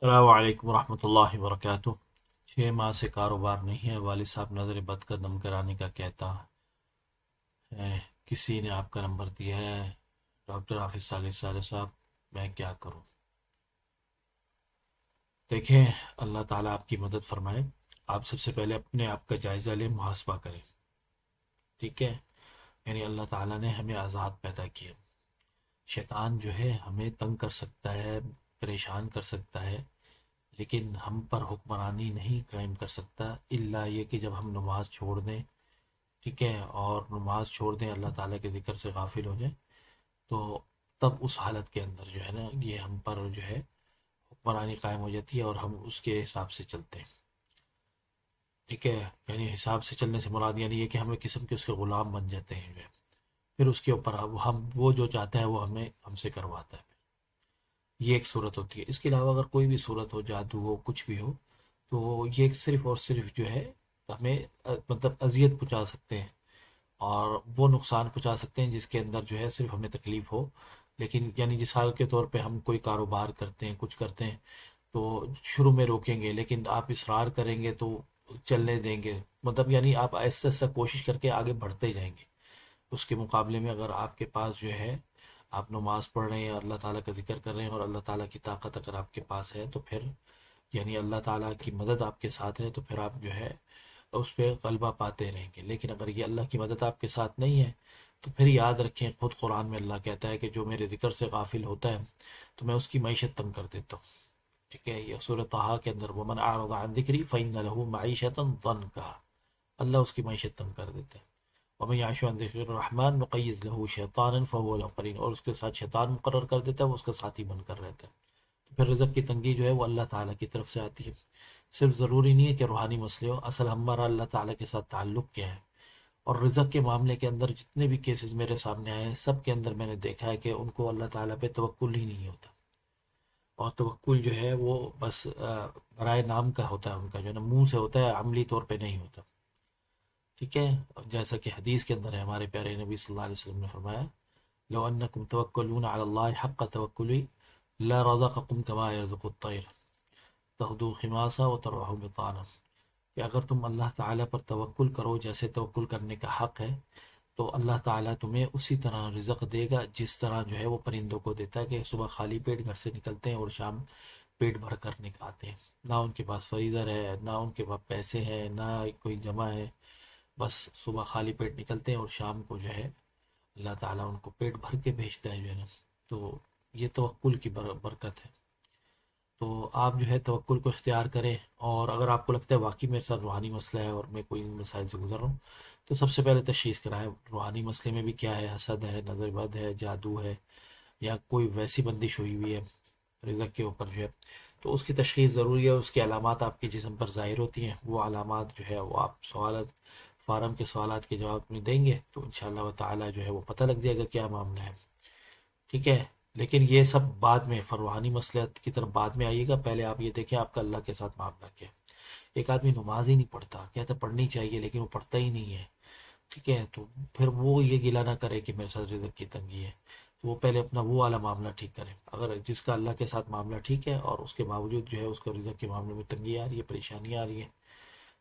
السلام علیکم ورحمۃ اللہ وبرکاتہ۔ 6 ماہ سے کاروبار نہیں ہے، والد صاحب نظر بد کا دم کرانے کا کہتا ہے، کسی نے آپ کا نمبر دیا ہے ڈاکٹر حافظ صالح صاحب، میں کیا کروں؟ دیکھیں، اللہ تعالیٰ آپ کی مدد فرمائے۔ آپ سب سے پہلے اپنے آپ کا جائزہ لیں، محاسبہ کریں، ٹھیک ہے؟ یعنی اللہ تعالیٰ نے ہمیں آزاد پیدا کیا، شیطان جو ہے ہمیں تنگ کر سکتا ہے، پریشان کر سکتا ہے، لیکن ہم پر حکمرانی نہیں قائم کر سکتا الا یہ کہ جب ہم نماز چھوڑ دیں، ٹھیک ہے، اور نماز چھوڑ دیں، اللہ تعالیٰ کے ذکر سے غافل ہو جائیں، تو تب اس حالت کے اندر جو ہے نا یہ ہم پر جو ہے حکمرانی قائم ہو جاتی ہے اور ہم اس کے حساب سے چلتے ہیں، ٹھیک ہے؟ یعنی حساب سے چلنے سے مراد یعنی یہ کہ ہم ایک قسم کے اس کے غلام بن جاتے ہیں جو ہے، پھر اس کے اوپر ہم وہ جو چاہتا ہے وہ ہم سے کرواتا ہے۔ یہ ایک صورت ہوتی ہے۔ اس کے علاوہ اگر کوئی بھی صورت ہو، جادو ہو، کچھ بھی ہو، تو یہ صرف اور صرف جو ہے ہمیں مطلب اذیت پہنچا سکتے ہیں اور وہ نقصان پہنچا سکتے ہیں جس کے اندر جو ہے صرف ہمیں تکلیف ہو، لیکن یعنی مثال کے طور پہ ہم کوئی کاروبار کرتے ہیں، کچھ کرتے ہیں، تو شروع میں روکیں گے لیکن آپ اصرار کریں گے تو چلنے دیں گے، مطلب یعنی آپ ایسا ایسا کوشش کر کے آگے بڑھتے جائیں گے۔ اس کے مقابلے میں اگر آپ کے پاس جو ہے آپ نماز پڑھ رہے ہیں، اللہ تعالیٰ کا ذکر کر رہے ہیں اور اللہ تعالیٰ کی طاقت اگر آپ کے پاس ہے تو پھر یعنی اللہ تعالیٰ کی مدد آپ کے ساتھ ہے تو پھر آپ جو ہے اس پہ غلبہ پاتے رہیں گے۔ لیکن اگر یہ اللہ کی مدد آپ کے ساتھ نہیں ہے تو پھر یاد رکھیں، خود قرآن میں اللہ کہتا ہے کہ جو میرے ذکر سے غافل ہوتا ہے تو میں اس کی معیشت تنگ کر دیتا ہوں، ٹھیک ہے؟ یہ سورۃ طٰہٰ کے اندر وَمَنْ أَعْرَضَ عَنْ ذِكْرِي فَإِنَّ لَهُ مَعِيشَةً ضَنْكًا، اللہ اس کی معیشت تنگ کر دیتا ہے۔ وَمَن يَعْشُ عَنْ ذِكْرِ الرَّحْمَٰنِ نُقَيِّضْ لَهُ شَيْطَانًا فَهُوَ لَهُ قَرِينٌ، اور اس کے ساتھ شیطان مقرر کر دیتا ہے، وہ اس کا ساتھی بن کر رہتا ہے۔ تو پھر رزق کی تنگی جو ہے وہ اللہ تعالیٰ کی طرف سے آتی ہے۔ صرف ضروری نہیں ہے کہ روحانی مسئلے ہو، اصل ہمارا اللہ تعالیٰ کے ساتھ تعلق کیا ہے۔ اور رزق کے معاملے کے اندر جتنے بھی کیسز میرے سامنے آئے ہیں، سب کے اندر میں نے دیکھا ہے کہ ان کو اللہ تعالیٰ پہ توکل ہی نہیں ہوتا، اور توکل جو ہے وہ بس برائے نام کا ہوتا ہے، ان کا جو ہے نا منہ سے ہوتا ہے، عملی طور پہ نہیں ہوتا، ٹھیک ہے؟ جیسا کہ حدیث کے اندر ہے، ہمارے پیارے نبی صلی اللہ علیہ وسلم نے فرمایا لو انکم توکلون علی اللہ حق توکلی لرزقکم کما یرزق الطیر تغدو خماسا وتروح بطانا، کہ اگر تم اللہ تعالیٰ پر توکل کرو جیسے توکل کرنے کا حق ہے تو اللہ تعالیٰ تمہیں اسی طرح رزق دے گا جس طرح جو ہے وہ پرندوں کو دیتا ہے، کہ صبح خالی پیٹ گھر سے نکلتے ہیں اور شام پیٹ بھر کر آتے ہیں، نہ ان کے پاس فریزر ہے، نہ ان کے پاس پیسے ہیں، نہ کوئی جمع ہے، بس صبح خالی پیٹ نکلتے ہیں اور شام کو جو ہے اللہ تعالیٰ ان کو پیٹ بھر کے بھیجتا ہے جو ہے نا۔ تو یہ توکل کی برکت ہے۔ تو آپ جو ہے توکل کو اختیار کریں، اور اگر آپ کو لگتا ہے واقعی میرے ساتھ روحانی مسئلہ ہے اور میں کوئی ان مسائل سے گزر رہا ہوں، تو سب سے پہلے تشخیص کرائیں روحانی مسئلے میں بھی کیا ہے، حسد ہے، نظر بد ہے، جادو ہے، یا کوئی ویسی بندش ہوئی ہوئی ہے رزق کے اوپر جو ہے، تو اس کی تشخیص ضروری ہے۔ اس کی علامات آپ کے جسم پر ظاہر ہوتی ہیں، وہ علامات جو ہے وہ آپ سوالات فارم کے سوالات کے جواب میں دیں گے تو انشاءاللہ تعالیٰ جو ہے وہ پتہ لگ جائے گا کیا معاملہ ہے، ٹھیک ہے؟ لیکن یہ سب بعد میں روحانی مسئلات کی طرف بعد میں آئیے گا، پہلے آپ یہ دیکھیں آپ کا اللہ کے ساتھ معاملہ کیا ہے۔ ایک آدمی نماز ہی نہیں پڑھتا، کہتا ہے پڑھنی چاہیے لیکن وہ پڑھتا ہی نہیں ہے، ٹھیک ہے؟ تو پھر وہ یہ گلہ نہ کرے کہ میرے ساتھ رزق کی تنگی ہے، تو وہ پہلے اپنا وہ والا معاملہ ٹھیک کرے۔ اگر جس کا اللہ کے ساتھ معاملہ ٹھیک ہے اور اس کے باوجود جو ہے اس کو رزق کے معاملے میں تنگی آ رہی ہے، پریشانیاں آ رہی ہیں،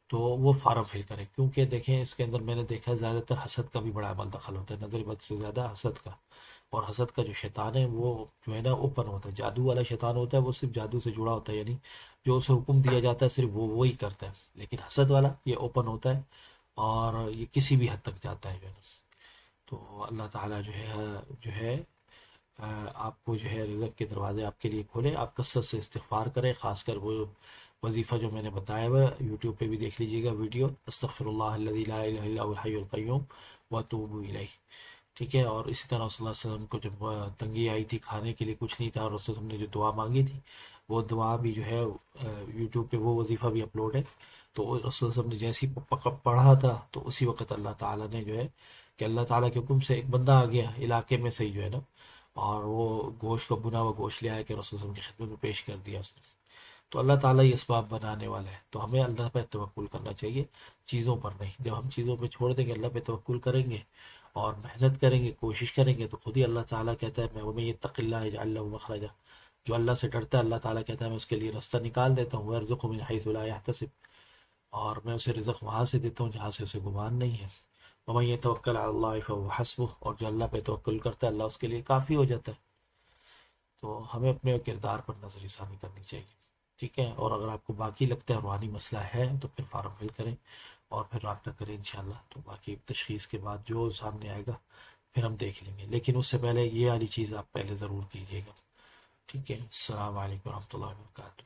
تو وہ فارم فل کرے، کیونکہ دیکھیں اس کے اندر میں نے دیکھا ہے زیادہ تر حسد کا بھی بڑا عمل دخل ہوتا ہے، نظر بد سے زیادہ حسد کا۔ اور حسد کا جو شیطان ہے وہ جو ہے نا اوپن ہوتا ہے، جادو والا شیطان ہوتا ہے وہ صرف جادو سے جڑا ہوتا ہے، یعنی جو اسے حکم دیا جاتا ہے صرف وہ وہی کرتا ہے، لیکن حسد والا یہ اوپن ہوتا ہے اور یہ کسی بھی حد تک جاتا ہے جو ہے نا۔ تو اللہ تعالیٰ جو ہے آپ کو جو ہے رزق کے دروازے آپ کے لیے کھولے، آپ کثرت سے استغفار کریں، خاص کر وہ وظیفہ جو میں نے بتایا ہوا یوٹیوب پہ بھی دیکھ لیجیے گا ویڈیو، استغفر اللہ الذی لا الہ الا هو الحی القیوم واتوب الیہ، ٹھیک ہے؟ اور اسی طرح صلی اللہ علیہ وسلم کو جب تنگی آئی تھی، کھانے کے لیے کچھ نہیں تھا، اور رسول اللہ نے جو دعا مانگی تھی وہ دعا بھی جو ہے یوٹیوب پہ وہ وظیفہ بھی اپلوڈ ہے، تو رسول اللہ نے جیسے ہی پڑھا تھا تو اسی وقت اللہ تعالیٰ نے جو ہے کہ اللہ تعالیٰ کے حکم سے ایک بندہ آ گیا علاقے میں سے جو ہے نا، اور وہ گوشت کا بنا ہوا گوشت لے آیا کہ رسول اللہ کی خدمت میں پیش کر دیا اس نے۔ تو اللہ تعالیٰ یہ اسباب بنانے والا ہے، تو ہمیں اللہ پہ توکل کرنا چاہیے، چیزوں پر نہیں۔ جب ہم چیزوں پہ چھوڑ دیں گے، اللہ پہ توکل کریں گے اور محنت کریں گے، کوشش کریں گے، تو خود ہی اللہ تعالیٰ کہتا ہے میں وَمَن يَتَّقِ اللَّهَ يَجْعَل لَهُ مَخْرَجًا، جو اللہ سے ڈرتا ہے اللہ تعالیٰ کہتا ہے میں اس کے لیے رستہ نکال دیتا ہوں، وَيَرْزُقْهُ مِنْ حَيْثُ لَا يَحْتَسِبُ، اور میں اسے رزق وہاں سے دیتا ہوں جہاں سے اسے گمان نہیں ہے۔ وَمَن يَتَوَكَّلْ عَلَى اللَّهِ فَهُوَ حَسْبُهُ، اور جو اللہ پہ توکل کرتا ہے اللہ اس کے لیے کافی ہو جاتا ہے۔ تو ہمیں اپنے کردار پر نظر ثانی کرنی چاہیے، ٹھیک ہے؟ اور اگر آپ کو باقی لگتا ہے روحانی مسئلہ ہے تو پھر فارم فل کریں اور پھر رابطہ کریں انشاءاللہ، تو باقی تشخیص کے بعد جو سامنے آئے گا پھر ہم دیکھ لیں گے، لیکن اس سے پہلے یہ والی چیز آپ پہلے ضرور کیجیے گا، ٹھیک ہے؟ السلام علیکم ورحمۃ اللہ وبرکاتہ۔